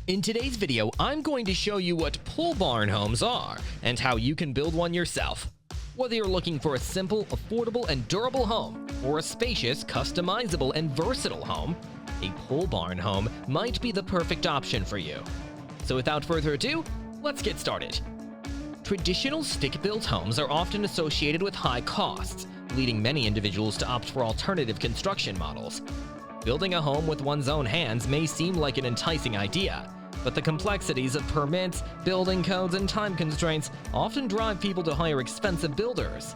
In today's video, I'm going to show you what pole barn homes are and how you can build one yourself. Whether you're looking for a simple, affordable, and durable home, or a spacious, customizable, and versatile home, a pole barn home might be the perfect option for you. So without further ado, let's get started. Traditional stick-built homes are often associated with high costs, leading many individuals to opt for alternative construction models. Building a home with one's own hands may seem like an enticing idea, but the complexities of permits, building codes, and time constraints often drive people to hire expensive builders.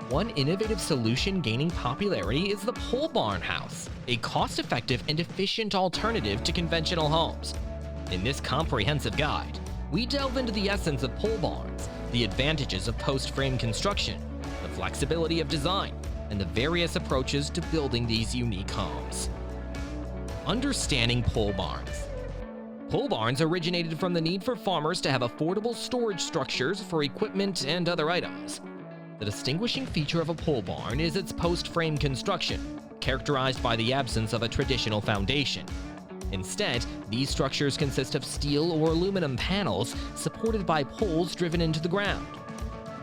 One innovative solution gaining popularity is the pole barn house, a cost-effective and efficient alternative to conventional homes. In this comprehensive guide, we delve into the essence of pole barns, the advantages of post-frame construction, the flexibility of design, and the various approaches to building these unique homes. Understanding pole barns. Pole barns originated from the need for farmers to have affordable storage structures for equipment and other items. The distinguishing feature of a pole barn is its post-frame construction, characterized by the absence of a traditional foundation. Instead, these structures consist of steel or aluminum panels supported by poles driven into the ground.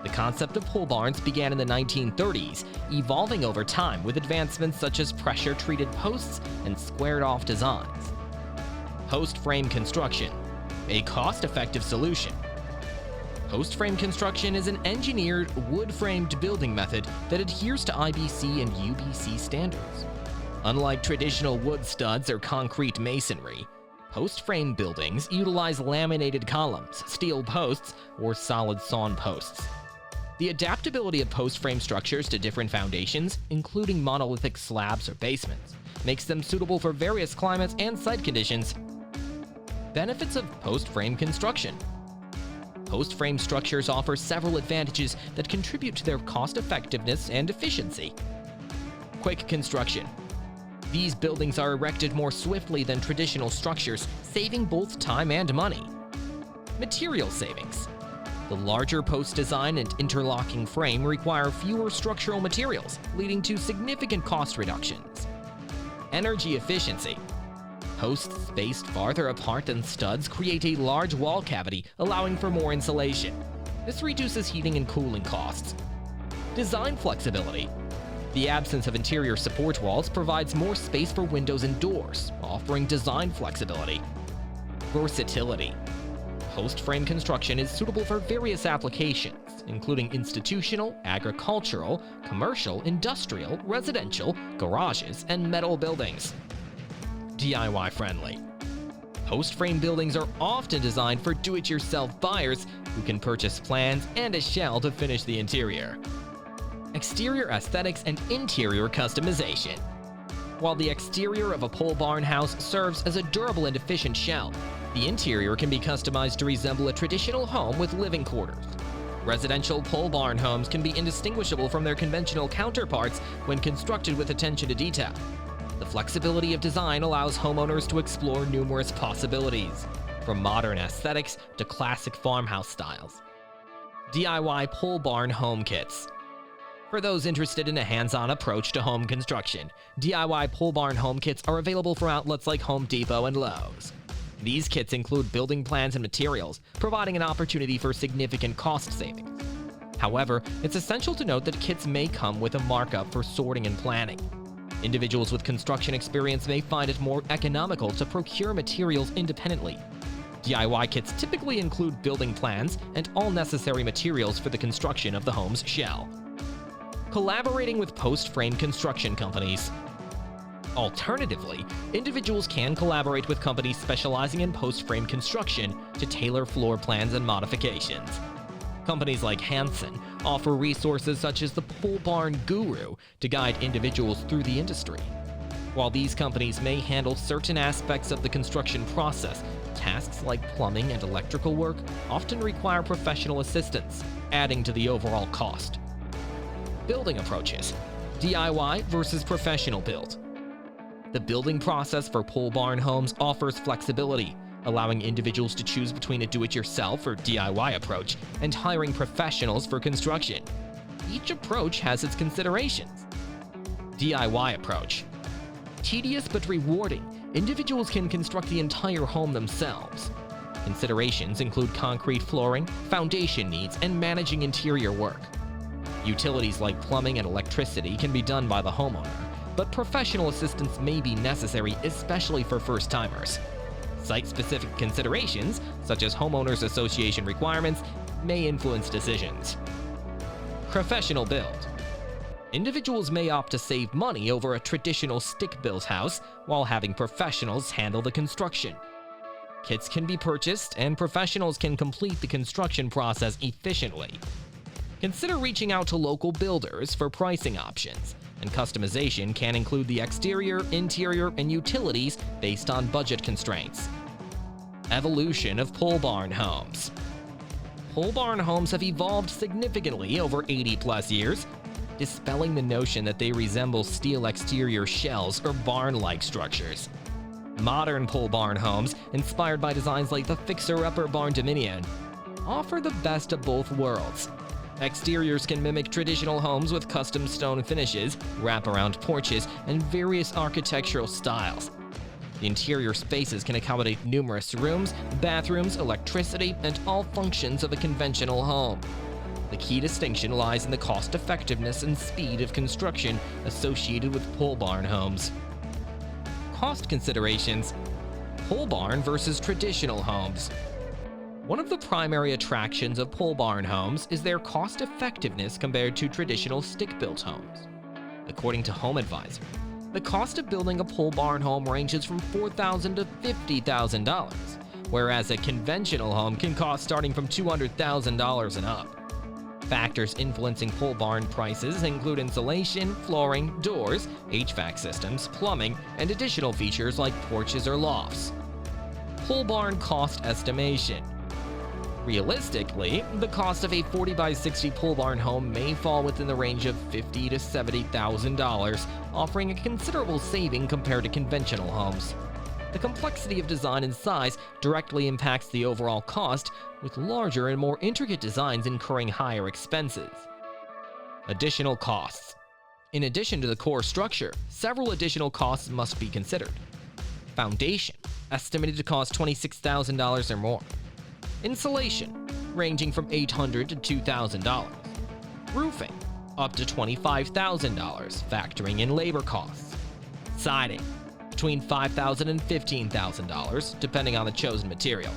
The concept of pole barns began in the 1930s, evolving over time with advancements such as pressure-treated posts and squared-off designs. Post-frame construction, a cost-effective solution. Post-frame construction is an engineered, wood-framed building method that adheres to IBC and UBC standards. Unlike traditional wood studs or concrete masonry, post-frame buildings utilize laminated columns, steel posts, or solid sawn posts. The adaptability of post-frame structures to different foundations, including monolithic slabs or basements, makes them suitable for various climates and site conditions. Benefits of post-frame construction. Post-frame structures offer several advantages that contribute to their cost-effectiveness and efficiency. Quick construction. These buildings are erected more swiftly than traditional structures, saving both time and money. Material savings. The larger post design and interlocking frame require fewer structural materials, leading to significant cost reductions. Energy efficiency. Posts spaced farther apart than studs create a large wall cavity, allowing for more insulation. This reduces heating and cooling costs. Design flexibility. The absence of interior support walls provides more space for windows and doors, offering design flexibility. Versatility. Post-frame construction is suitable for various applications, including institutional, agricultural, commercial, industrial, residential, garages, and metal buildings. DIY friendly. Post-frame buildings are often designed for do-it-yourself buyers who can purchase plans and a shell to finish the interior. Exterior aesthetics and interior customization. While the exterior of a pole barn house serves as a durable and efficient shell, the interior can be customized to resemble a traditional home with living quarters. Residential pole barn homes can be indistinguishable from their conventional counterparts when constructed with attention to detail. The flexibility of design allows homeowners to explore numerous possibilities, from modern aesthetics to classic farmhouse styles. DIY pole barn home kits. For those interested in a hands-on approach to home construction, DIY pole barn home kits are available from outlets like Home Depot and Lowe's. These kits include building plans and materials, providing an opportunity for significant cost savings. However, it's essential to note that kits may come with a markup for sorting and planning. Individuals with construction experience may find it more economical to procure materials independently. DIY kits typically include building plans and all necessary materials for the construction of the home's shell. Collaborating with post-frame construction companies. Alternatively, individuals can collaborate with companies specializing in post-frame construction to tailor floor plans and modifications. Companies like Hanson offer resources such as the Pole Barn Guru to guide individuals through the industry. While these companies may handle certain aspects of the construction process, tasks like plumbing and electrical work often require professional assistance, adding to the overall cost. Building approaches. DIY versus professional build. The building process for pole barn homes offers flexibility, allowing individuals to choose between a do-it-yourself or DIY approach and hiring professionals for construction. Each approach has its considerations. DIY approach. Tedious but rewarding, individuals can construct the entire home themselves. Considerations include concrete flooring, foundation needs, and managing interior work. Utilities like plumbing and electricity can be done by the homeowner, but professional assistance may be necessary, especially for first-timers. Site-specific considerations, such as homeowners association requirements, may influence decisions. Professional build. Individuals may opt to save money over a traditional stick-built house while having professionals handle the construction. Kits can be purchased, and professionals can complete the construction process efficiently. Consider reaching out to local builders for pricing options, and customization can include the exterior, interior, and utilities based on budget constraints. Evolution of pole barn homes. Pole barn homes have evolved significantly over 80-plus years, dispelling the notion that they resemble steel exterior shells or barn-like structures. Modern pole barn homes, inspired by designs like the fixer-upper barn dominion, offer the best of both worlds. Exteriors can mimic traditional homes with custom stone finishes, wraparound porches, and various architectural styles. The interior spaces can accommodate numerous rooms, bathrooms, electricity, and all functions of a conventional home. The key distinction lies in the cost-effectiveness and speed of construction associated with pole barn homes. Cost considerations. Pole barn versus traditional homes. One of the primary attractions of pole barn homes is their cost-effectiveness compared to traditional stick-built homes. According to HomeAdvisor, the cost of building a pole barn home ranges from $4,000 to $50,000, whereas a conventional home can cost starting from $200,000 and up. Factors influencing pole barn prices include insulation, flooring, doors, HVAC systems, plumbing, and additional features like porches or lofts. Pole barn cost estimation. Realistically, the cost of a 40 by 60 pole barn home may fall within the range of $50,000 to $70,000, offering a considerable saving compared to conventional homes. The complexity of design and size directly impacts the overall cost, with larger and more intricate designs incurring higher expenses. Additional costs. In addition to the core structure, several additional costs must be considered. Foundation, estimated to cost $26,000 or more. Insulation, ranging from $800 to $2,000. Roofing, up to $25,000, factoring in labor costs. Siding, between $5,000 and $15,000, depending on the chosen material.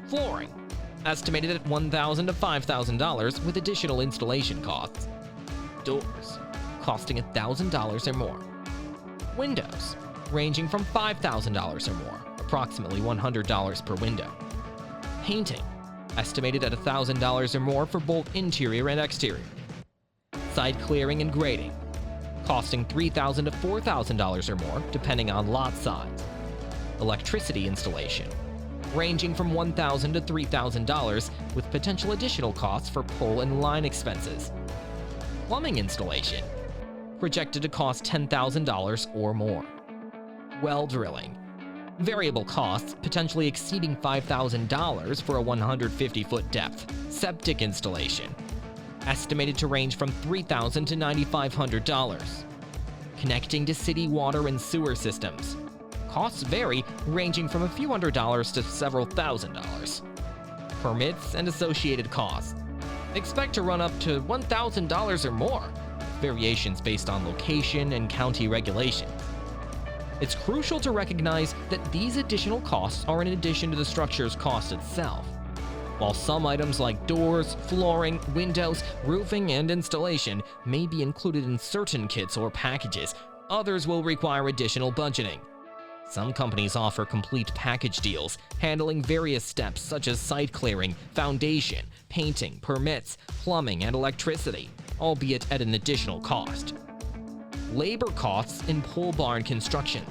Flooring, estimated at $1,000 to $5,000 with additional installation costs. Doors, costing $1,000 or more. Windows, ranging from $5,000 or more, approximately $100 per window. Painting, estimated at $1,000 or more for both interior and exterior. Side clearing and grading, costing $3,000 to $4,000 or more, depending on lot size. Electricity installation, ranging from $1,000 to $3,000, with potential additional costs for pole and line expenses. Plumbing installation, projected to cost $10,000 or more. Well drilling, variable costs potentially exceeding $5,000 for a 150-foot depth. Septic installation, estimated to range from $3,000 to $9,500. Connecting to city water and sewer systems, costs vary, ranging from a few $100s to several $1,000s. Permits and associated costs, expect to run up to $1,000 or more, variations based on location and county regulations. It's crucial to recognize that these additional costs are in addition to the structure's cost itself. While some items like doors, flooring, windows, roofing, and installation may be included in certain kits or packages, others will require additional budgeting. Some companies offer complete package deals, handling various steps such as site clearing, foundation, painting, permits, plumbing, and electricity, albeit at an additional cost. Labor costs in pole barn construction.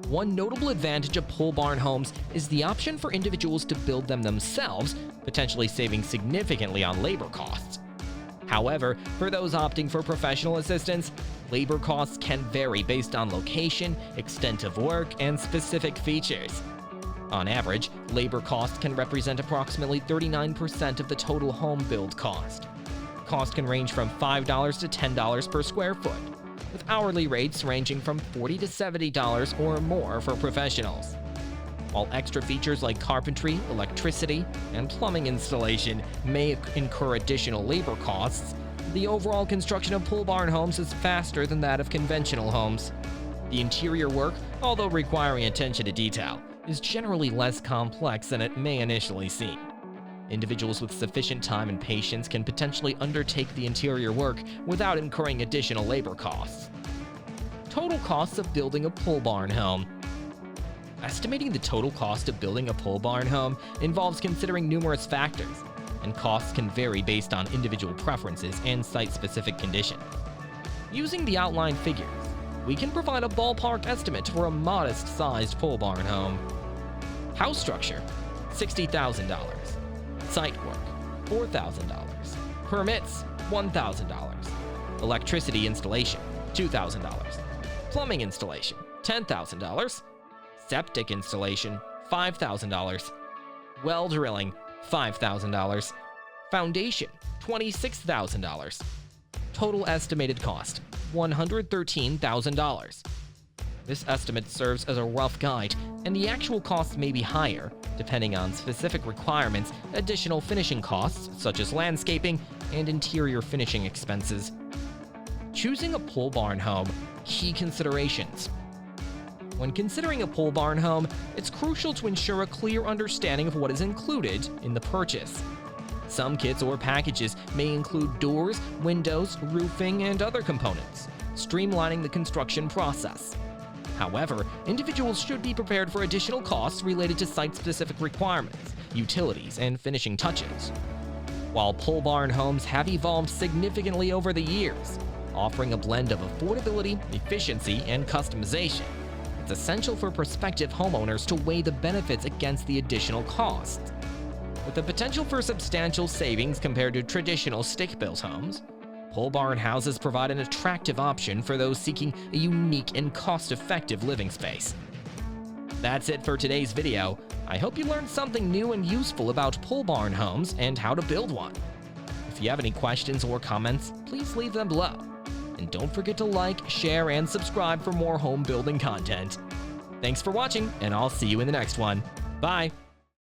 One notable advantage of pole barn homes is the option for individuals to build them themselves, potentially saving significantly on labor costs. However, for those opting for professional assistance, labor costs can vary based on location, extent of work, and specific features. On average, labor costs can represent approximately 39% of the total home build cost. Cost can range from $5 to $10 per square foot. with hourly rates ranging from $40 to $70 or more for professionals. While extra features like carpentry, electricity, and plumbing installation may incur additional labor costs, the overall construction of pole barn homes is faster than that of conventional homes. The interior work, although requiring attention to detail, is generally less complex than it may initially seem. Individuals with sufficient time and patience can potentially undertake the interior work without incurring additional labor costs. Total costs of building a pole barn home. Estimating the total cost of building a pole barn home involves considering numerous factors, and costs can vary based on individual preferences and site-specific conditions. Using the outlined figures, we can provide a ballpark estimate for a modest-sized pole barn home. House structure, $60,000. Site work, $4,000. Permits, $1,000. Electricity installation, $2,000. Plumbing installation, $10,000. Septic installation, $5,000. Well drilling, $5,000. Foundation, $26,000. Total estimated cost, $113,000. This estimate serves as a rough guide, and the actual costs may be higher, depending on specific requirements, additional finishing costs, such as landscaping, and interior finishing expenses. Choosing a pole barn home, key considerations. When considering a pole barn home, it's crucial to ensure a clear understanding of what is included in the purchase. Some kits or packages may include doors, windows, roofing, and other components, streamlining the construction process. However, individuals should be prepared for additional costs related to site-specific requirements, utilities, and finishing touches. While pole barn homes have evolved significantly over the years, offering a blend of affordability, efficiency, and customization, it's essential for prospective homeowners to weigh the benefits against the additional costs. With the potential for substantial savings compared to traditional stick-built homes, pole barn houses provide an attractive option for those seeking a unique and cost-effective living space. That's it for today's video. I hope you learned something new and useful about pole barn homes and how to build one. If you have any questions or comments, please leave them below. And don't forget to like, share, and subscribe for more home building content. Thanks for watching, and I'll see you in the next one. Bye!